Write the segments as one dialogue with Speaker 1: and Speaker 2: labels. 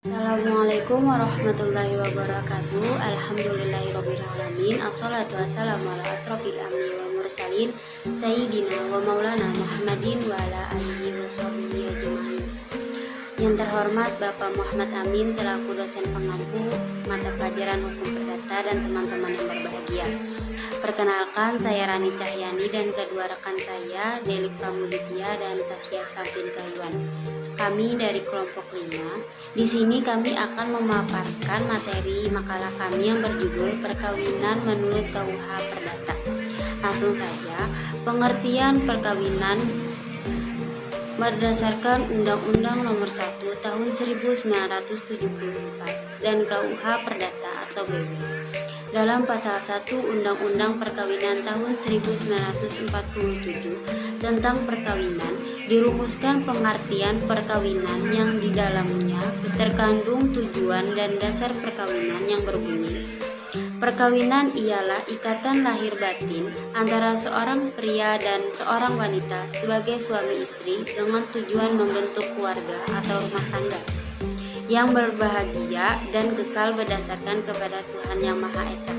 Speaker 1: Assalamualaikum warahmatullahi wabarakatuh. Alhamdulillahirrabbilalamin. Assalatu wassalamu ala asrofil anbiya'i wal mursalin Sayyidina wa maulana Muhammadin wa ala alihi wa sahbihi ajma'in. Yang terhormat Bapak Muhammad Amin selaku dosen pengampu mata pelajaran hukum perdata dan teman-teman yang berbahagia. Perkenalkan, saya Rani Cahyani dan kedua rekan saya Deli Pramuditya dan Tasya Slampin Kayuan. Kami dari kelompok 5. Di sini kami akan memaparkan materi makalah kami yang berjudul Perkawinan menurut KUH Perdata. Langsung saja, pengertian perkawinan berdasarkan Undang-Undang Nomor 1 Tahun 1974 dan KUH Perdata atau BW. Dalam pasal 1 Undang-Undang Perkawinan tahun 1947 tentang perkawinan, dirumuskan pengertian perkawinan yang di dalamnya terkandung tujuan dan dasar perkawinan yang berbunyi. Perkawinan ialah ikatan lahir batin antara seorang pria dan seorang wanita sebagai suami istri dengan tujuan membentuk keluarga atau rumah tangga yang berbahagia dan kekal berdasarkan kepada Tuhan Yang Maha Esa.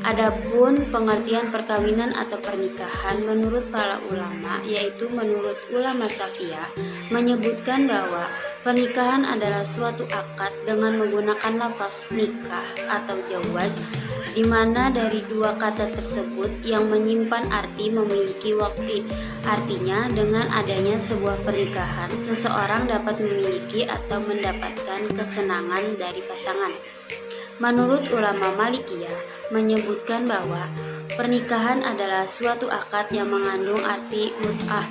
Speaker 1: Adapun pengertian perkawinan atau pernikahan menurut para ulama, yaitu menurut ulama Syafi'iyah, menyebutkan bahwa pernikahan adalah suatu akad dengan menggunakan lafaz nikah atau jawaz, di mana dari dua kata tersebut yang menyimpan arti memiliki waktu. Artinya, dengan adanya sebuah pernikahan, seseorang dapat memiliki atau mendapatkan kesenangan dari pasangan. Menurut ulama Malikiyah, menyebutkan bahwa pernikahan adalah suatu akad yang mengandung arti mut'ah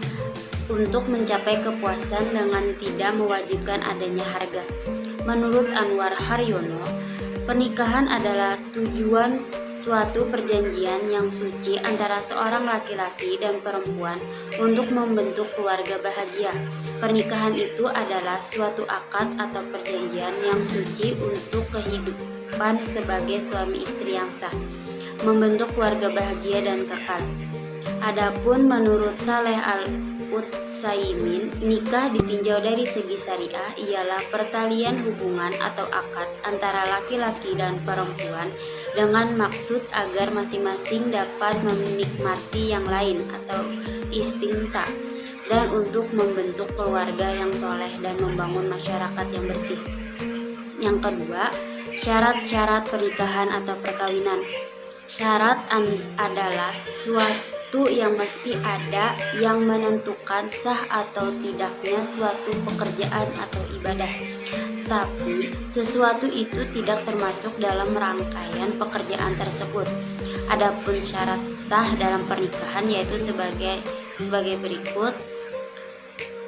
Speaker 1: untuk mencapai kepuasan dengan tidak mewajibkan adanya harga. Menurut Anwar Haryono, pernikahan adalah tujuan suatu perjanjian yang suci antara seorang laki-laki dan perempuan untuk membentuk keluarga bahagia. Pernikahan itu adalah suatu akad atau perjanjian yang suci untuk kehidupan sebagai suami istri yang sah, membentuk keluarga bahagia dan kekal. Adapun menurut Saleh Al-Utsaimin, nikah ditinjau dari segi syariah ialah pertalian hubungan atau akad antara laki-laki dan perempuan dengan maksud agar masing-masing dapat menikmati yang lain atau istimta, dan untuk membentuk keluarga yang soleh dan membangun masyarakat yang bersih. Yang kedua, syarat-syarat pernikahan atau perkawinan. Syarat adalah suatu yang mesti ada yang menentukan sah atau tidaknya suatu pekerjaan atau ibadah. Tapi sesuatu itu tidak termasuk dalam rangkaian pekerjaan tersebut. Adapun syarat sah dalam pernikahan yaitu sebagai berikut,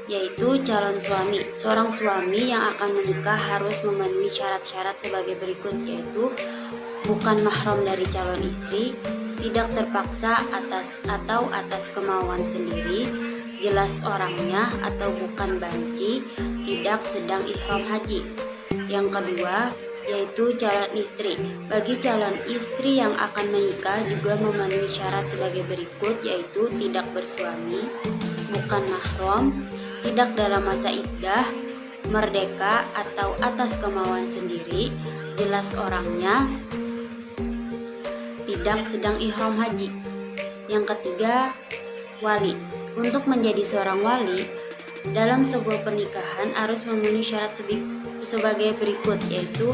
Speaker 1: yaitu calon suami. Seorang suami yang akan menikah harus memenuhi syarat-syarat sebagai berikut, yaitu bukan mahram dari calon istri, tidak terpaksa atas kemauan sendiri, jelas orangnya atau bukan banci, tidak sedang ihram haji. Yang kedua, yaitu calon istri. Bagi calon istri yang akan menikah juga memenuhi syarat sebagai berikut, yaitu tidak bersuami, bukan mahram, tidak dalam masa iddah, merdeka atau atas kemauan sendiri, jelas orangnya, tidak sedang ihram haji. Yang ketiga, wali. Untuk menjadi seorang wali dalam sebuah pernikahan harus memenuhi syarat sebagai berikut, yaitu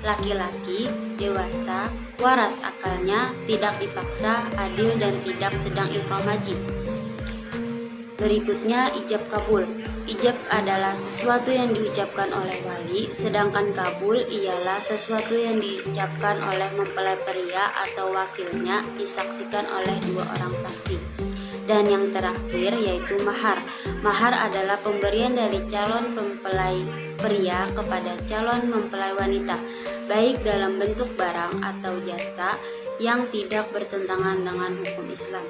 Speaker 1: laki-laki, dewasa, waras akalnya, tidak dipaksa, adil dan tidak sedang ihram haji. Berikutnya, ijab kabul. Ijab adalah sesuatu yang diucapkan oleh wali, sedangkan kabul ialah sesuatu yang diucapkan oleh mempelai pria atau wakilnya, disaksikan oleh dua orang saksi. Dan yang terakhir yaitu mahar. Mahar adalah pemberian dari calon mempelai pria kepada calon mempelai wanita, baik dalam bentuk barang atau jasa yang tidak bertentangan dengan hukum Islam.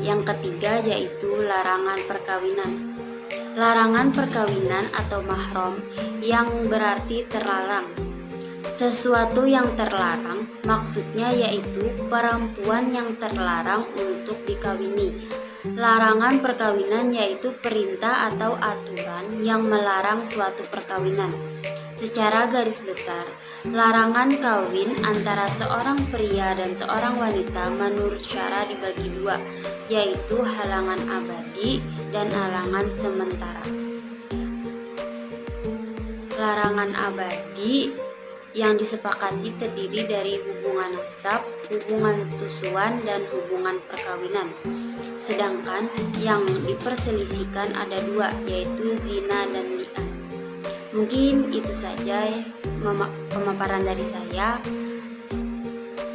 Speaker 1: Yang ketiga yaitu larangan perkawinan. Larangan perkawinan atau mahram yang berarti terlarang. Sesuatu yang terlarang maksudnya yaitu perempuan yang terlarang untuk dikawini. Larangan perkawinan yaitu perintah atau aturan yang melarang suatu perkawinan. Secara garis besar, larangan kawin antara seorang pria dan seorang wanita menurut syara dibagi dua, yaitu halangan abadi dan halangan sementara. Larangan abadi yang disepakati terdiri dari hubungan nasab, hubungan susuan, dan hubungan perkawinan. Sedangkan yang diperselisihkan ada dua, yaitu zina dan li'an. Mungkin itu saja pemaparan dari saya.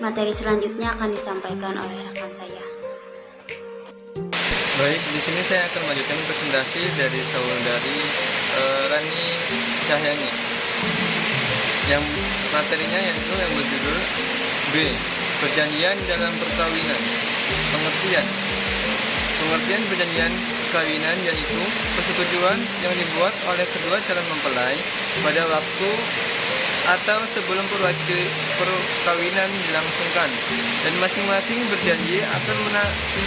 Speaker 1: Materi selanjutnya akan disampaikan oleh rekan saya.
Speaker 2: Baik, di sini saya akan melanjutkan presentasi dari saudari Rani Cahyani yang materinya yaitu yang berjudul B. Perjanjian dalam perkawinan. Pengertian perjanjian perkawinan yaitu persetujuan yang dibuat oleh kedua calon mempelai pada waktu atau sebelum perkawinan dilangsungkan, dan masing-masing berjanji akan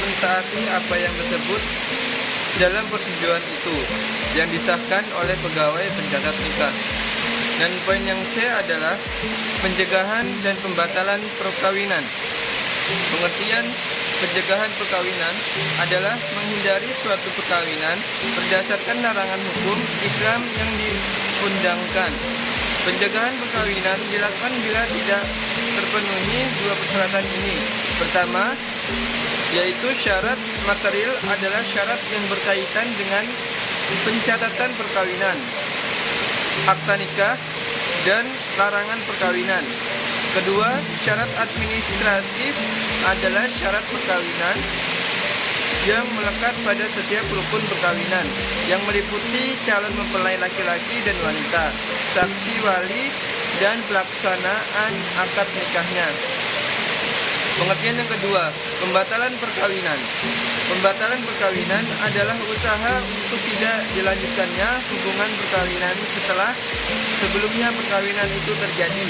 Speaker 2: mentaati apa yang disebut dalam persetujuan itu yang disahkan oleh pegawai pencatat nikah. Dan poin yang C adalah pencegahan dan pembatalan perkawinan. Pengertian pencegahan perkawinan adalah menghindari suatu perkawinan berdasarkan larangan hukum Islam yang diundangkan. Pencegahan perkawinan dilakukan bila tidak terpenuhi dua persyaratan ini. Pertama, yaitu syarat material adalah syarat yang berkaitan dengan pencatatan perkawinan, akta nikah, dan larangan perkawinan. Kedua, syarat administratif adalah syarat perkawinan yang melekat pada setiap rukun perkawinan yang meliputi calon mempelai laki-laki dan wanita, saksi wali, dan pelaksanaan akad nikahnya. Pengertian yang kedua, pembatalan perkawinan. Pembatalan perkawinan adalah usaha untuk tidak dilanjutkannya hubungan perkawinan setelah sebelumnya perkawinan itu terjadi.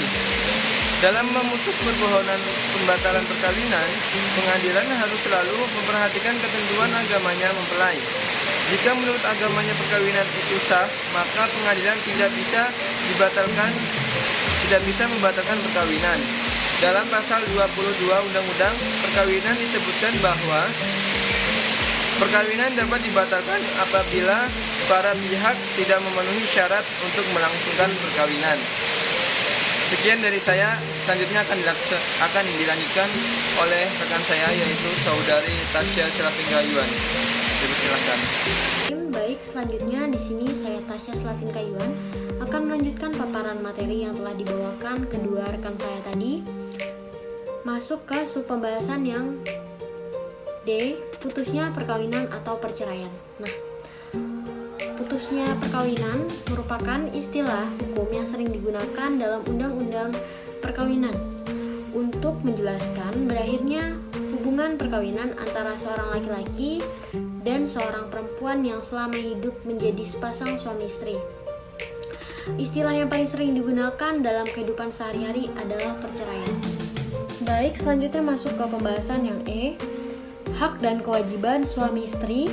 Speaker 2: Dalam memutus permohonan pembatalan perkawinan, pengadilan harus selalu memperhatikan ketentuan agamanya mempelai. Jika menurut agamanya perkawinan itu sah, maka pengadilan tidak bisa membatalkan perkawinan. Dalam pasal 22 Undang-Undang Perkawinan disebutkan bahwa perkawinan dapat dibatalkan apabila para pihak tidak memenuhi syarat untuk melangsungkan perkawinan. Sekian dari saya, selanjutnya akan dilanjutkan oleh rekan saya yaitu saudari Tasya Slafin Kayuan. Dipersilakan.
Speaker 1: Baik, selanjutnya di sini saya Tasya Slafin Kayuan akan melanjutkan paparan materi yang telah dibawakan kedua rekan saya tadi. Masuk ke sub pembahasan yang D, putusnya perkawinan atau perceraian. Nah, putusnya perkawinan merupakan istilah hukum yang sering digunakan dalam undang-undang perkawinan untuk menjelaskan berakhirnya hubungan perkawinan antara seorang laki-laki dan seorang perempuan yang selama hidup menjadi sepasang suami istri. Istilah yang paling sering digunakan dalam kehidupan sehari-hari adalah perceraian. Baik, selanjutnya masuk ke pembahasan yang E, hak dan kewajiban suami istri,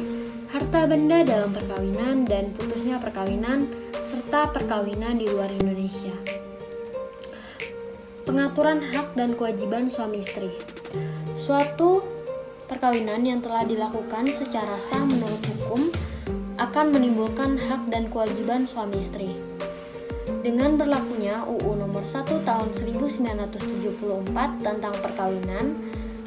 Speaker 1: harta benda dalam perkawinan, dan putusnya perkawinan, serta perkawinan di luar Indonesia. Pengaturan hak dan kewajiban suami istri. Suatu perkawinan yang telah dilakukan secara sah menurut hukum akan menimbulkan hak dan kewajiban suami istri. Dengan berlakunya UU Nomor 1 Tahun 1974 tentang perkawinan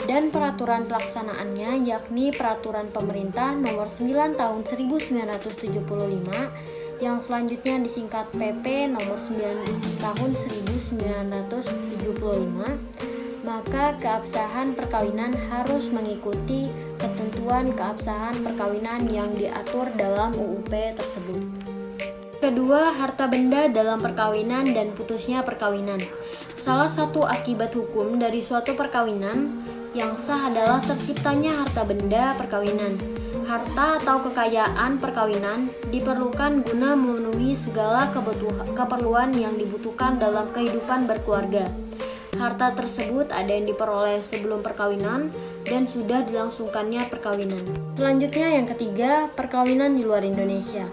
Speaker 1: dan peraturan pelaksanaannya, yakni Peraturan Pemerintah Nomor 9 Tahun 1975 yang selanjutnya disingkat PP Nomor 9 Tahun 1975, maka keabsahan perkawinan harus mengikuti ketentuan keabsahan perkawinan yang diatur dalam UUP tersebut. Kedua, harta benda dalam perkawinan dan putusnya perkawinan. Salah satu akibat hukum dari suatu perkawinan yang sah adalah terciptanya harta benda perkawinan. Harta atau kekayaan perkawinan diperlukan guna memenuhi segala keperluan yang dibutuhkan dalam kehidupan berkeluarga.
Speaker 3: Harta tersebut ada yang diperoleh sebelum perkawinan dan sudah dilangsungkannya perkawinan. Selanjutnya yang ketiga, perkawinan di luar Indonesia.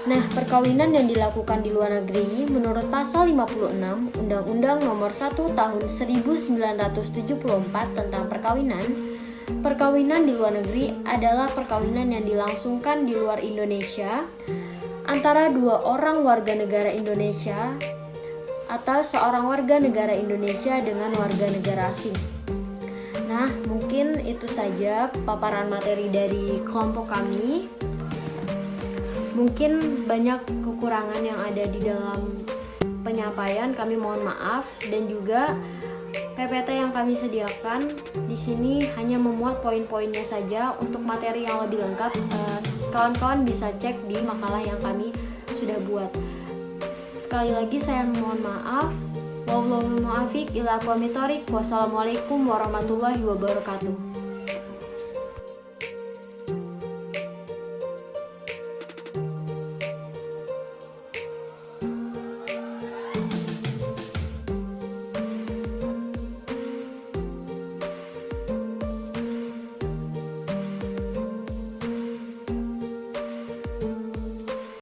Speaker 3: Nah, perkawinan yang dilakukan di luar negeri menurut pasal 56 Undang-Undang Nomor 1 Tahun 1974 tentang perkawinan, perkawinan di luar negeri adalah perkawinan yang dilangsungkan di luar Indonesia antara dua orang warga negara Indonesia atau seorang warga negara Indonesia dengan warga negara asing. Nah, mungkin itu saja paparan materi dari kelompok kami. Mungkin banyak kekurangan yang ada di dalam penyampaian, kami mohon maaf, dan juga PPT yang kami sediakan di sini hanya memuat poin-poinnya saja. Untuk materi yang lebih lengkap, kawan-kawan bisa cek di makalah yang kami sudah buat. Sekali lagi saya mohon maaf. Wallahul muwaffiq ila aqwamit thoriq. Wassalamualaikum warahmatullahi wabarakatuh.